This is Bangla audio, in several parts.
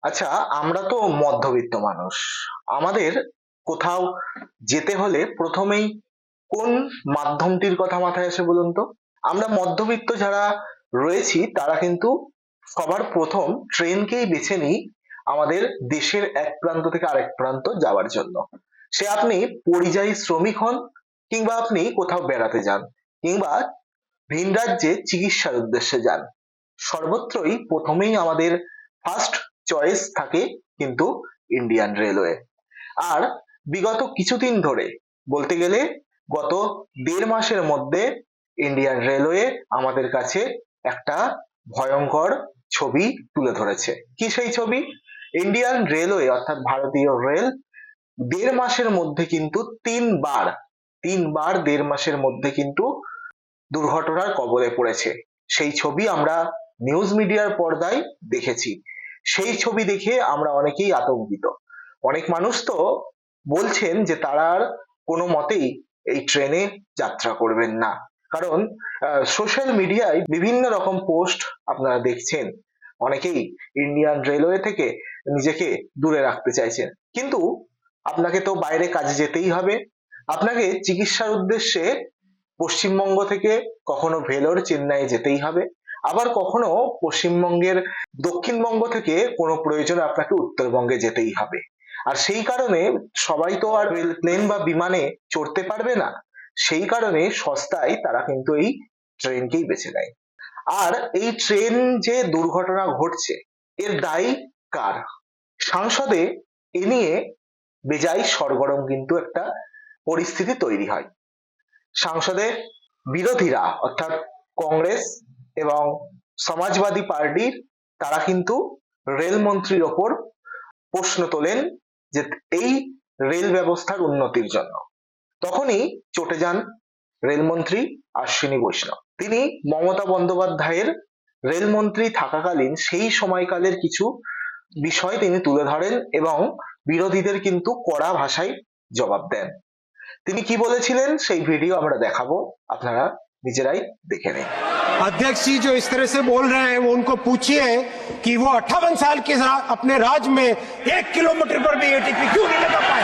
আচ্ছা, আমরা তো মধ্যবিত্ত মানুষ। আমাদের কোথাও যেতে হলে প্রথমেই কোন মাধ্যমটির কথা মাথায় আসে বলুন তো? আমরা মধ্যবিত্ত যারা রয়েছি তারা কিন্তু সবার প্রথম ট্রেনকেই বেছে নিই আমাদের দেশের এক প্রান্ত থেকে আরেক প্রান্ত যাওয়ার জন্য। সে আপনি পরিযায়ী শ্রমিক হন, কিংবা আপনি কোথাও বেড়াতে যান, কিংবা ভিন রাজ্যে চিকিৎসার উদ্দেশ্যে যান, সর্বত্রই প্রথমেই আমাদের ফার্স্ট চয়েস থাকে কিন্তু ইন্ডিয়ান রেলওয়ে। আর বিগত কিছুদিন ধরে, বলতে গেলে গত ১.৫ মাসের মধ্যে, ইন্ডিয়ান রেলওয়ে আমাদের কাছে একটা ভয়ঙ্কর ছবি তুলে ধরেছে। কি সেই ছবি? ইন্ডিয়ান রেলওয়ে অর্থাৎ ভারতীয় রেল ১.৫ মাসের মধ্যে কিন্তু তিনবার ১.৫ মাসের মধ্যে কিন্তু দুর্ঘটনার কবলে পড়েছে। সেই ছবি আমরা নিউজ মিডিয়ার পর্দায় দেখেছি। সেই ছবি দেখে আমরা অনেকেই আতঙ্কিত। অনেক মানুষ তো বলছেন যে তারা আর কোনো মতেই এই ট্রেনে যাত্রা করবেন না, কারণ সোশ্যাল মিডিয়ায় বিভিন্ন রকম পোস্ট আপনারা দেখছেন। অনেকেই ইন্ডিয়ান রেলওয়ে থেকে নিজেকে দূরে রাখতে চাইছেন, কিন্তু আপনাকে তো বাইরে কাজে যেতেই হবে। আপনাকে চিকিৎসার উদ্দেশ্যে পশ্চিমবঙ্গ থেকে কখনো ভেলোর, চেন্নাই যেতেই হবে, আবার কখনো পশ্চিমবঙ্গের দক্ষিণবঙ্গ থেকে কোনো প্রয়োজনে আপনাকে উত্তরবঙ্গে যেতেই হবে। আর সেই কারণে সবাই তো আর প্লেন বা বিমানে চড়তে পারবে না, সেই কারণে সস্তায় তারা কিন্তু এই ট্রেনকেই বেছে নেয়। আর এই ট্রেন যে দুর্ঘটনা ঘটছে, এর দায়ী কার? সংসদে এ নিয়ে বেজায় সরগরম কিন্তু একটা পরিস্থিতি তৈরি হয়। সংসদে বিরোধীরা অর্থাৎ কংগ্রেস এবং সমাজবাদী পার্টির, তারা কিন্তু রেলমন্ত্রীর ওপর প্রশ্ন তোলেন যে এই রেল ব্যবস্থার উন্নতির জন্য। তখনই চটে যান রেলমন্ত্রী অশ্বিনী বৈষ্ণব। তিনি মমতা বন্দ্যোপাধ্যায়ের রেলমন্ত্রী থাকাকালীন সেই সময়কালের কিছু বিষয় তিনি তুলে ধরেন এবং বিরোধীদের কিন্তু কড়া ভাষায় জবাব দেন। তিনি কি বলেছিলেন সেই ভিডিও আমরা দেখাবো, আপনারা নিজেরাই দেখে নিন। अध्यक्ष जी जो इस तरह से बोल रहे हैं, वो उनको पूछिए कि वो 58 साल के अपने राज में 1 किलोमीटर पर भी एटीपी क्यों नहीं लगा पाए,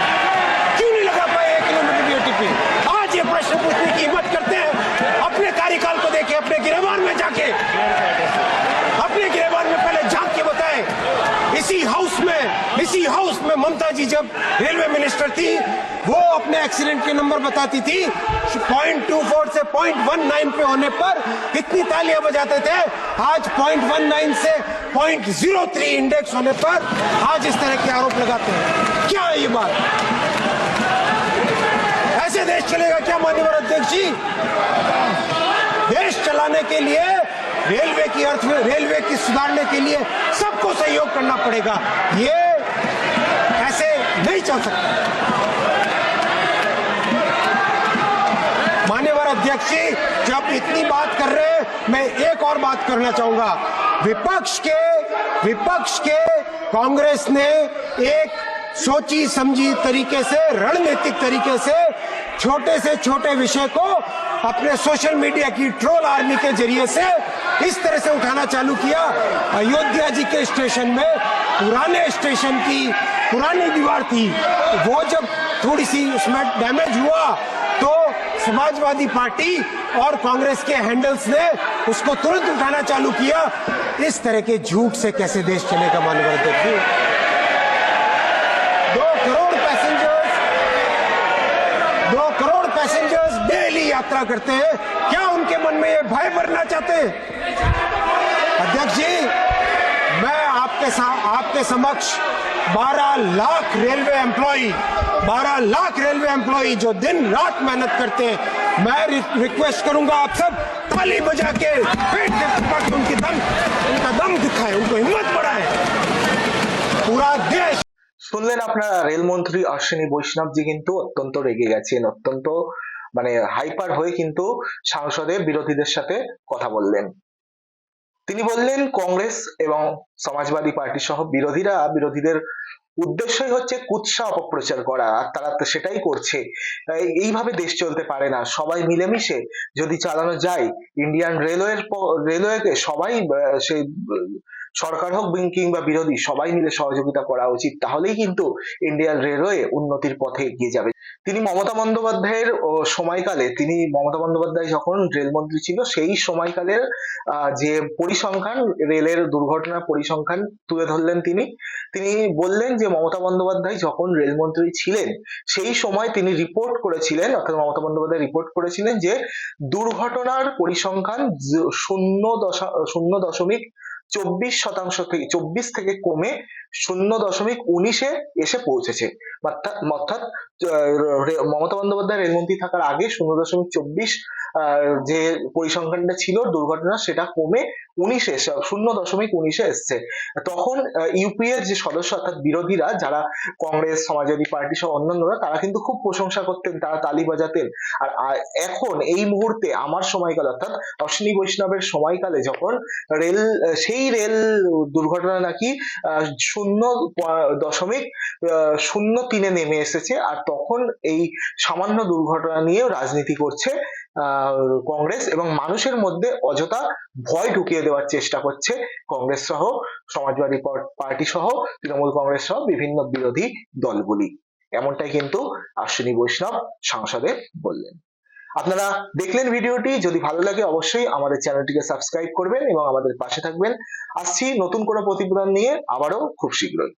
क्यों नहीं लगा पाए 1 किलोमीटर भी एटीपी। आज ये प्रश्न पूछने की हिम्मत करते हैं। अपने कार्यकाल को देखे, अपने गिरेबान में जाके, अपने गिरेबान में पहले झांक के बताए। इसी हाउस में ममता जी जब रेलवे मिनिस्टर थी, वो अपने एक्सीडेंट के नंबर बताती थी, 0.24 से 0.19 पे होने पर इतनी तालियां बजाते थे। आज 0.19 से 0.03 इंडेक्स होने पर आज इस तरह के आरोप लगाते हैं। क्या है ये बात? ऐसे देश चलेगा क्या माननीय अध्यक्ष जी? देश चलाने के लिए रेलवे की सुधारने के लिए सबको सहयोग करना पड़ेगा। ये ऐसे नहीं चल सकता। माननीय अध्यक्ष जी, जब इतनी बात कर रहे हैं, मैं एक और बात करना चाहूंगा। विपक्ष के कांग्रेस ने एक सोची समझी तरीके से, रणनीतिक तरीके से छोटे से छोटे विषय को अपने सोशल मीडिया की ट्रोल आर्मी के जरिए से इस तरह से उठाना चालू किया। अयोध्या जी के स्टेशन में पुराने स्टेशन की पुरानी दीवार थी, वो जब थोड़ी सी उसमें डैमेज हुआ तो समाजवादी पार्टी और कांग्रेस के हैंडल्स ने उसको तुरंत उठाना चालू किया। इस तरह के झूठ से कैसे देश चलेगा माननीय अध्यक्ष जी? 2 करोड़ पैसेंजर्स डेली यात्रा करते हैं। क्या उनके मन में ये भय भरना चाहते हैं? अध्यक्ष जी, मैं आपके समक्ष 12 लाख रेलवे एम्प्लॉई जो दिन रात मेहनत करते हैं, मैं रिक्वेस्ट करूंगा आप सब ताली बजा के पेट के पकड़ उनका दम दिखाए, उनको हिम्मत बढ़ाए। पूरा देश। শুনলেন আপনারা, রেলমন্ত্রী অশ্বিনী বৈষ্ণবজি কিন্তু অত্যন্ত রেগে গেছেন, অত্যন্ত হাইপার হয়ে কিন্তু সংসদে বিরোধীদের সাথে কথা বললেন। তিনি বললেন কংগ্রেস এবং সমাজবাদী পার্টি সহ বিরোধীদের উদ্দেশ্যই হচ্ছে কুৎসা অপপ্রচার করা, আর তারা সেটাই করছে। এইভাবে দেশ চলতে পারে না। সবাই মিলেমিশে যদি চালানো যায় ইন্ডিয়ান রেলওয়েকে, সবাই সেই সরকার হোক কিংবা বিরোধী সবাই মিলে সহযোগিতা করা উচিত, তাহলেই কিন্তু ইন্ডিয়ান রেলওয়ে উন্নতির পথে এগিয়ে যাবে। তিনি মমতা বন্দ্যোপাধ্যায়ের মমতা বন্দ্যোপাধ্যায় যখন রেলমন্ত্রী ছিল সেই সময়কালের যে পরিসংখ্যান, রেলের দুর্ঘটনার পরিসংখ্যান তুলে ধরলেন তিনি বললেন যে মমতা বন্দ্যোপাধ্যায় যখন রেলমন্ত্রী ছিলেন সেই সময় তিনি রিপোর্ট করেছিলেন, অর্থাৎ মমতা বন্দ্যোপাধ্যায় রিপোর্ট করেছিলেন যে দুর্ঘটনার পরিসংখ্যান 0.24% থেকে কমে 0.19 এসে পৌঁছেছে। অর্থাৎ মমতা বন্দ্যোপাধ্যায় রেলমন্ত্রী থাকার আগে 0.24 যে পরিসংখ্যানটা ছিল দুর্ঘটনা, সেটা কমে 0.19 এসছে। তখন ইউপিএর যে সদস্য অর্থাৎ বিরোধীরা, যারা কংগ্রেস, সমাজবাদী পার্টি সহ অন্যান্যরা, তারা কিন্তু খুব প্রশংসা করতেন, তারা তালি বাজাতেন। আর এখন এই মুহূর্তে আমার সময়কাল অর্থাৎ অশ্বিনী বৈষ্ণবের সময়কালে যখন সেই রেল দুর্ঘটনা নাকি 0.03 নেমে এসেছে, আর তখন এই সামান্য দুর্ঘটনা নিয়েও রাজনীতি করছে কংগ্রেস, এবং মানুষের মধ্যে অযথা ভয় ঢুকিয়ে দেওয়ার চেষ্টা করছে কংগ্রেস সহ, সমাজবাদী পার্টি সহ, তৃণমূল কংগ্রেস সহ বিভিন্ন বিরোধী দলগুলি। এমনটাই কিন্তু অশ্বিনী বৈষ্ণব সাংসদে বললেন। আপনারা দেখলেন ভিডিওটি, যদি ভালো লাগে অবশ্যই আমাদের চ্যানেলটিকে সাবস্ক্রাইব করবেন এবং আমাদের পাশে থাকবেন। আসছি নতুন কোনো প্রতিবেদন নিয়ে আবারও খুব শীঘ্রই।